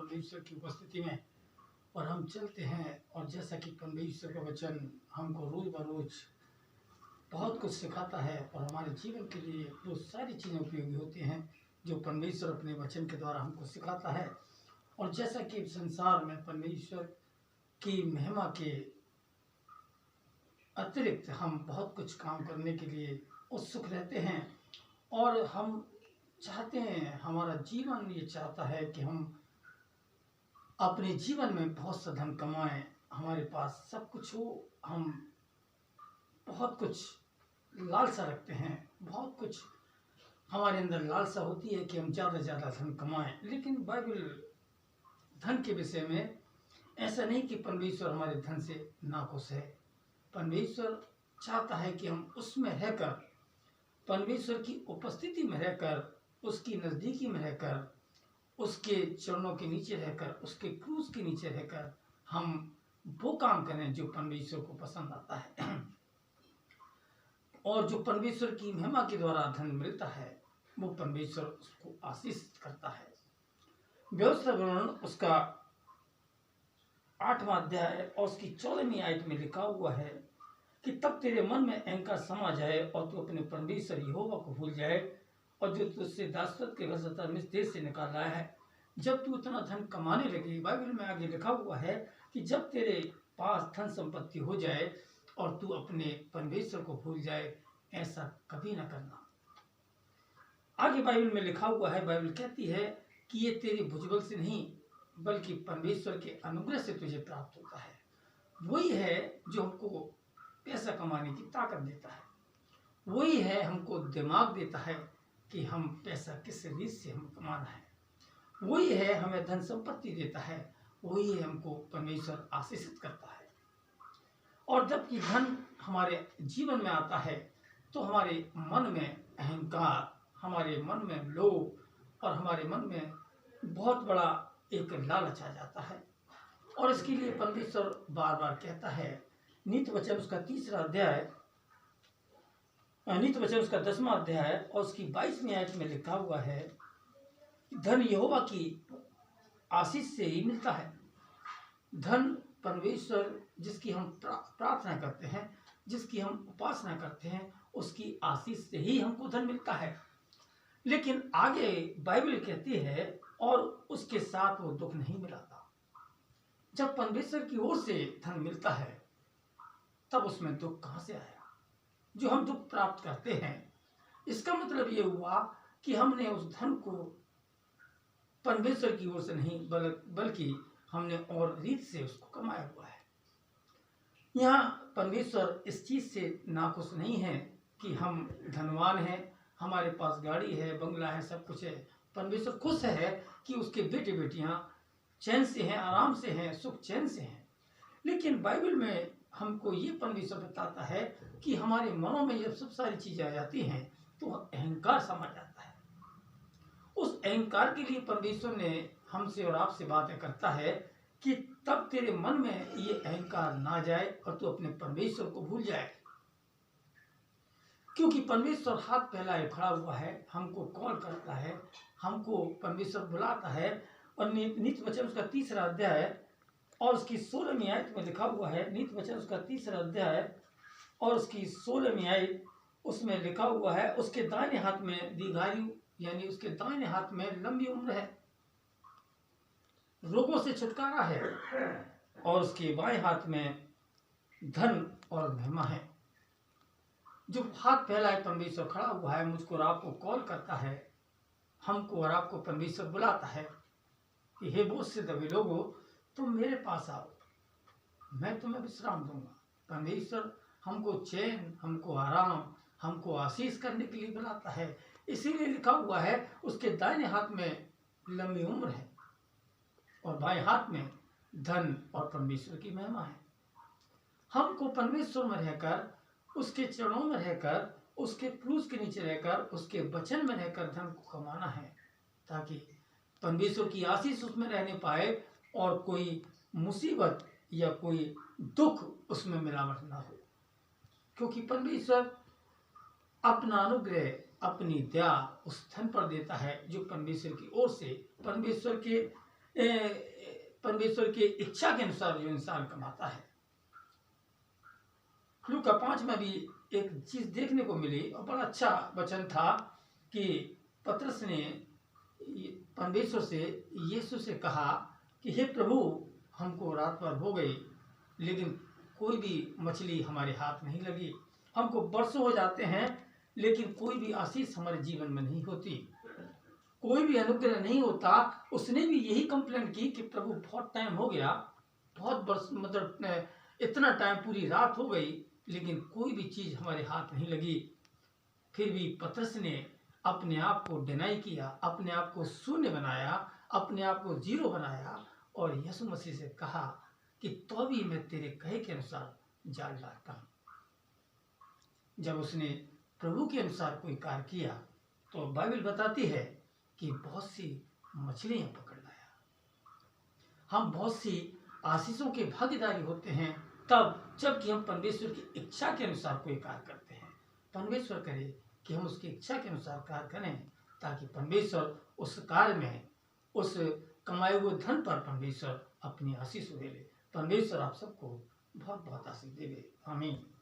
परमेश्वर की उपस्थिति में और हम चलते हैं। और जैसा कि परमेश्वर का वचन हमको रोज बरोज बहुत कुछ सिखाता है और हमारे जीवन के लिए वो सारी चीज़ें उपयोगी होती हैं जो परमेश्वर अपने वचन के द्वारा हमको सिखाता है। और जैसा कि संसार में परमेश्वर की महिमा के अतिरिक्त हम बहुत कुछ काम करने के लिए उत्सुक रहते हैं और हम चाहते हैं, हमारा जीवन ये चाहता है कि हम अपने जीवन में बहुत सा धन कमाएं, हमारे पास सब कुछ हो, हम बहुत कुछ लालसा रखते हैं, बहुत कुछ हमारे अंदर लालसा होती है कि हम ज़्यादा से ज़्यादा धन कमाएं। लेकिन बाइबल धन के विषय में ऐसा नहीं कि परमेश्वर हमारे धन से नाखुश है। परमेश्वर चाहता है कि हम उसमें रहकर, परमेश्वर की उपस्थिति में रहकर, उसकी नज़दीकी में रहकर, उसके चरणों के नीचे रहकर, उसके क्रूस के नीचे रहकर हम वो काम करें जो परमेश्वर को पसंद आता है। और जो परमेश्वर की महिमा के द्वारा धन मिलता है वो परमेश्वर उसको आशीष करता है। व्यवस्था वर्णन उसका 8वां अध्याय और उसकी 14वीं आयत में लिखा हुआ है कि तब तेरे मन में अहंकार समा जाए और तू अपने परमेश्वर यहोवा को भूल जाए और जो तुझसे दासत्व के वश मिस्र देश से निकाला है। जब तू इतना धन कमाने लगे, बाइबल में आगे लिखा हुआ है कि जब तेरे पास धन संपत्ति हो जाए और तू अपने परमेश्वर को भूल जाए, ऐसा कभी ना करना। आगे बाइबल में लिखा हुआ है, बाइबल कहती है कि ये तेरी भुजबल से नहीं बल्कि परमेश्वर के अनुग्रह से तुझे प्राप्त होता है। वही है जो हमको पैसा कमाने की ताकत देता है, वही है हमको दिमाग देता है कि हम पैसा किस रीत से हम कमाना है, वही है हमें धन संपत्ति देता है, वही है हमको परमेश्वर आशीषित करता है। और जब ये धन हमारे जीवन में आता है तो हमारे मन में अहंकार, हमारे मन में लोभ और हमारे मन में बहुत बड़ा एक लालच आ जाता है। और इसके लिए परमेश्वर बार बार कहता है, नीति वचन उसका 3रा अध्याय, नीति वचन उसका 10वां अध्याय और उसकी 22वीं आयत में लिखा हुआ है, धन यहोवा की आशीष से ही मिलता है। धन परमेश्वर जिसकी हम प्रार्थना करते हैं, जिसकी हम उपासना करते हैं, उसकी आशीष से ही हमको धन मिलता है। लेकिन आगे बाइबल कहती है और उसके साथ वो दुख नहीं मिलाता। जब परमेश्वर की ओर से धन मिलता है तब उसमें दुख कहां से आया? जो हम दुख प्राप्त करते हैं, इसका मतलब ये हुआ कि हमने उस धन को परमेश्वर की ओर से नहीं बल्कि हमने और रीत से उसको कमाया हुआ है। यहाँ परमेश्वर इस चीज से नाखुश नहीं है कि हम धनवान हैं, हमारे पास गाड़ी है, बंगला है, सब कुछ है। परमेश्वर खुश है कि उसके बेटे बेटियां चैन से हैं, आराम से हैं, सुख चैन से हैं। लेकिन बाइबल में हमको ये परमेश्वर बताता है कि हमारे मनों में जब सब सारी चीजें आ जाती हैं तो अहंकार समा जाता है। उस अहंकार के लिए परमेश्वर ने हमसे और आपसे बातें करता है कि तब तेरे मन में ये अहंकार ना जाए और तू अपने परमेश्वर को भूल जाए। क्योंकि परमेश्वर हाथ फैलाए खड़ा हुआ है, हमको कॉल करता है, हमको परमेश्वर बुलाता है। और नीति वचन उसका 3रा अध्याय और उसकी 16वीं आयत में लिखा हुआ है, नीति वचन उसका 3रा अध्याय और उसकी 16वीं आयत, उसमें लिखा हुआ है, उसके दाहिने हाथ में दीर्घायु यानी उसके दाहिने हाथ में लंबी उम्र है, रोगों से छुटकारा है और उसके बाएं हाथ में धन और महिमा है। जो हाथ फैलाए परमेश्वर खड़ा हुआ है, मुझको और आपको कॉल करता है, हमको और आपको परमेश्वर बुलाता है कि हे बोझ से दबे लोगों, तुम मेरे पास आओ, मैं तुम्हें विश्राम दूंगा। परमेश्वर हमको चैन, हमको आराम, हमको आशीष करने के लिए बुलाता है। इसीलिए लिखा हुआ है उसके दाहिने हाथ में लंबी उम्र है और बाएं हाथ में धन और परमेश्वर की महिमा है। हमको परमेश्वर में रहकर, उसके चरणों में रहकर, उसके क्रूस के नीचे रहकर, उसके वचन में रहकर धन को कमाना है ताकि परमेश्वर की आशीष उसमें रहने पाए और कोई मुसीबत या कोई दुख उसमें मिलावट ना हो। क्योंकि परमेश्वर अपना अनुग्रह, अपनी दया उस धन पर देता है जो परमेश्वर की ओर से, परमेश्वर के परमेश्वर की इच्छा के अनुसार जो इंसान कमाता है। लूका 5 में भी एक चीज देखने को मिली और बड़ा अच्छा वचन था कि पतरस ने परमेश्वर से, यीशु से कहा कि हे प्रभु, हमको रात भर हो गई लेकिन कोई भी मछली हमारे हाथ नहीं लगी, हमको बरसों हो जाते हैं लेकिन कोई भी आशीष हमारे जीवन में नहीं होती, कोई भी अनुग्रह नहीं होता। उसने भी यही कंप्लेंट की कि प्रभु बहुत टाइम हो गया, बहुत बरस मतलब इतना टाइम, पूरी रात हो गई लेकिन कोई भी चीज हमारे हाथ नहीं लगी। फिर भी पतरस ने अपने आप को डिनाई किया, अपने आप को शून्य बनाया, अपने आप को जीरो बनाया और यीशु मसीह से कहा कि तो भी मैं तेरे कहे के अनुसार जाल डालता हूं। जब उसने प्रभु के अनुसार कोई कार्य किया तो बाइबल बताती है कि बहुत सी मछलियां पकड़ लाया। हम बहुत सी आशीषों के भागीदारी होते हैं तब जबकि हम परमेश्वर की इच्छा के अनुसार कोई कार्य करते हैं। परमेश्वर करे कि हम उसकी इच्छा के अनुसार कार्य करें ताकि परमेश्वर उस कार्य में, उस कमाए हुए धन पर परमेश्वर अपनी आशीष दे ले। परमेश्वर आप सबको बहुत बहुत आशीष देवे। आमीन।